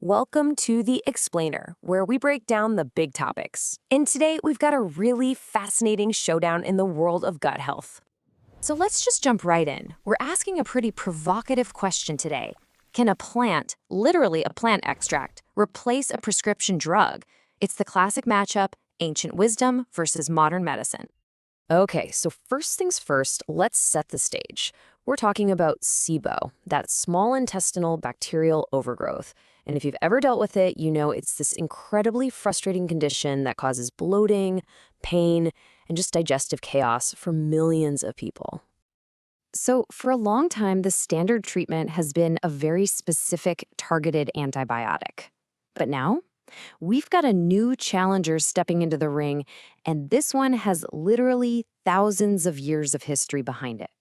Welcome to The Explainer, where we break down the big topics. And today, we've got a really fascinating showdown in the world of gut health. So let's just jump right in. We're asking a pretty provocative question today. Can a plant, literally a plant extract, replace a prescription drug? It's the classic matchup, ancient wisdom versus modern medicine. Okay, so first things first, let's set the stage. We're talking about SIBO, that small intestinal bacterial overgrowth. And if you've ever dealt with it, you know it's this incredibly frustrating condition that causes bloating, pain, and just digestive chaos for millions of people. So for a long time, the standard treatment has been a very specific, targeted antibiotic. But now, we've got a new challenger stepping into the ring, and this one has literally thousands of years of history behind it.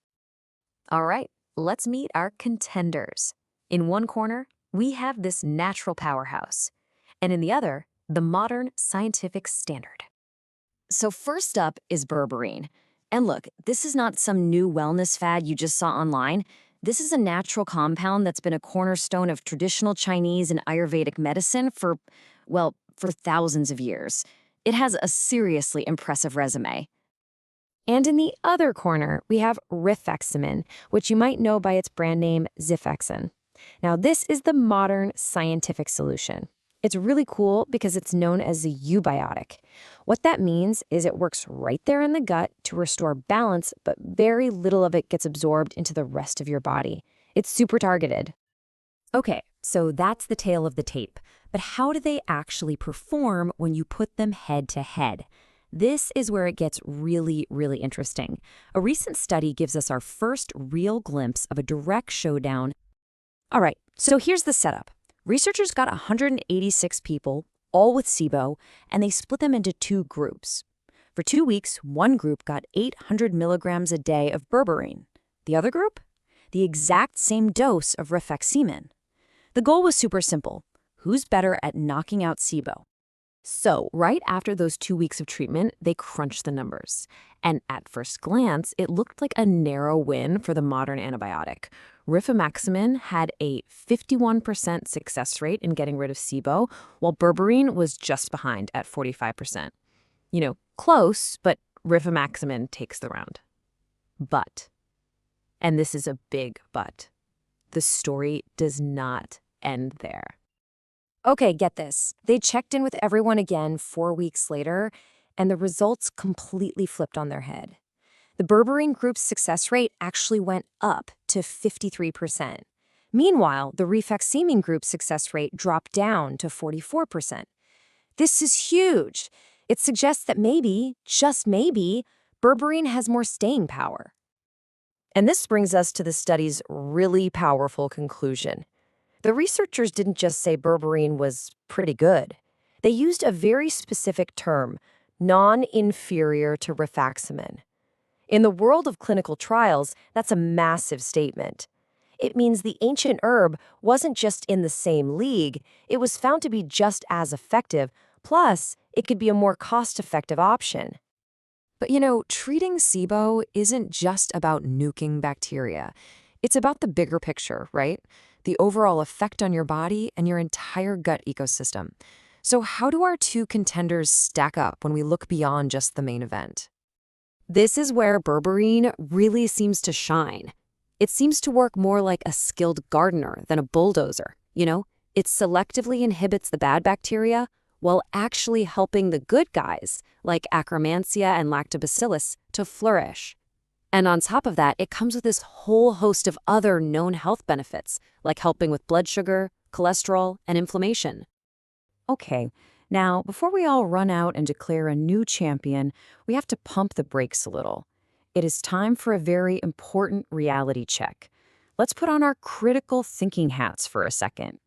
All right, let's meet our contenders. In one corner, we have this natural powerhouse, and in the other, the modern scientific standard. So first up is berberine. And look, this is not some new wellness fad you just saw online. This is a natural compound that's been a cornerstone of traditional Chinese and Ayurvedic medicine for thousands of years. It has a seriously impressive resume. And in the other corner, we have rifaximin, which you might know by its brand name Zifexin. Now, this is the modern scientific solution. It's really cool because it's known as a eubiotic. What that means is it works right there in the gut to restore balance, but very little of it gets absorbed into the rest of your body. It's super targeted. Okay, so that's the tale of the tape. But how do they actually perform when you put them head to head? This is where it gets really, really interesting. A recent study gives us our first real glimpse of a direct showdown. All right, so here's the setup. Researchers got 186 people, all with SIBO, and they split them into two groups. For 2 weeks, one group got 800 milligrams a day of berberine. The other group? The exact same dose of rifaximin. The goal was super simple. Who's better at knocking out SIBO? So, right after those 2 weeks of treatment, they crunched the numbers. And at first glance, it looked like a narrow win for the modern antibiotic. Rifaximin had a 51% success rate in getting rid of SIBO, while berberine was just behind at 45%. You know, close, but rifaximin takes the round. But, and this is a big but, the story does not end there. Okay, get this. They checked in with everyone again 4 weeks later, and the results completely flipped on their head. The berberine group's success rate actually went up to 53%. Meanwhile, the rifaximin group's success rate dropped down to 44%. This is huge. It suggests that maybe, just maybe, berberine has more staying power. And this brings us to the study's really powerful conclusion. The researchers didn't just say berberine was pretty good. They used a very specific term, non-inferior to rifaximin. In the world of clinical trials, that's a massive statement. It means the ancient herb wasn't just in the same league, it was found to be just as effective, plus it could be a more cost-effective option. But you know, treating SIBO isn't just about nuking bacteria. It's about the bigger picture, right? The overall effect on your body and your entire gut ecosystem. So how do our two contenders stack up when we look beyond just the main event? This is where berberine really seems to shine. It seems to work more like a skilled gardener than a bulldozer, you know? It selectively inhibits the bad bacteria while actually helping the good guys, like Akkermansia and Lactobacillus, to flourish. And on top of that, it comes with this whole host of other known health benefits, like helping with blood sugar, cholesterol, and inflammation. Okay, now, before we all run out and declare a new champion, we have to pump the brakes a little. It is time for a very important reality check. Let's put on our critical thinking hats for a second.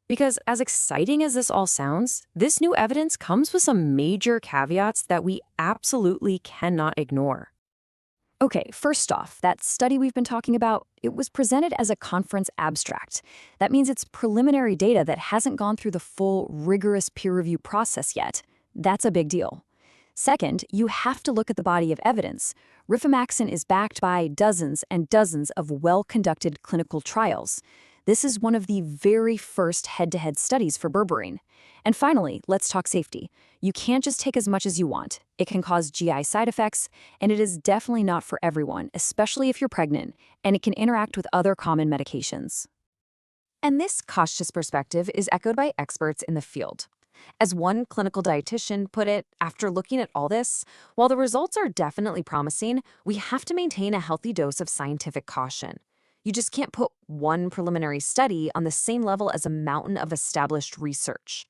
Because as exciting as this all sounds, this new evidence comes with some major caveats that we absolutely cannot ignore. Okay, first off, that study we've been talking about, it was presented as a conference abstract. That means it's preliminary data that hasn't gone through the full, rigorous peer review process yet. That's a big deal. Second, you have to look at the body of evidence. Rifaximin is backed by dozens and dozens of well-conducted clinical trials. This is one of the very first head-to-head studies for berberine. And finally, let's talk safety. You can't just take as much as you want. It can cause GI side effects, and it is definitely not for everyone, especially if you're pregnant, and it can interact with other common medications. And this cautious perspective is echoed by experts in the field. As one clinical dietitian put it, after looking at all this, while the results are definitely promising, we have to maintain a healthy dose of scientific caution. You just can't put one preliminary study on the same level as a mountain of established research.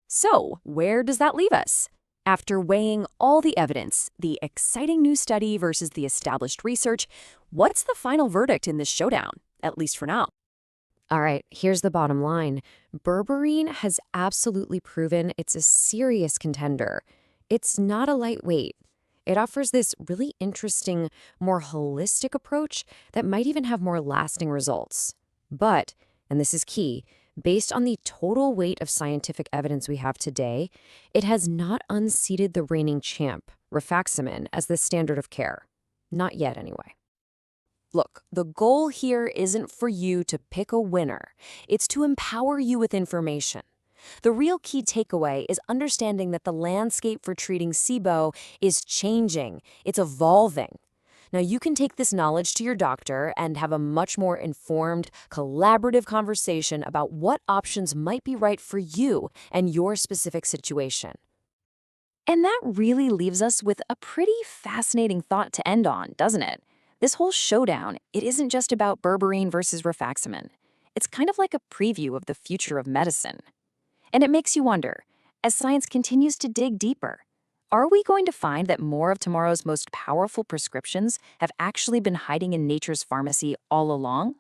So, where does that leave us? After weighing all the evidence, the exciting new study versus the established research, what's the final verdict in this showdown, at least for now? All right, here's the bottom line. Berberine has absolutely proven it's a serious contender. It's not a lightweight. It offers this really interesting, more holistic approach that might even have more lasting results. But, and this is key, based on the total weight of scientific evidence we have today, it has not unseated the reigning champ, rifaximin, as the standard of care. Not yet, anyway. Look, the goal here isn't for you to pick a winner. It's to empower you with information. The real key takeaway is understanding that the landscape for treating SIBO is changing. It's evolving. Now, you can take this knowledge to your doctor and have a much more informed, collaborative conversation about what options might be right for you and your specific situation. And that really leaves us with a pretty fascinating thought to end on, doesn't it? This whole showdown, it isn't just about berberine versus rifaximin. It's kind of like a preview of the future of medicine. And it makes you wonder, as science continues to dig deeper, are we going to find that more of tomorrow's most powerful prescriptions have actually been hiding in nature's pharmacy all along?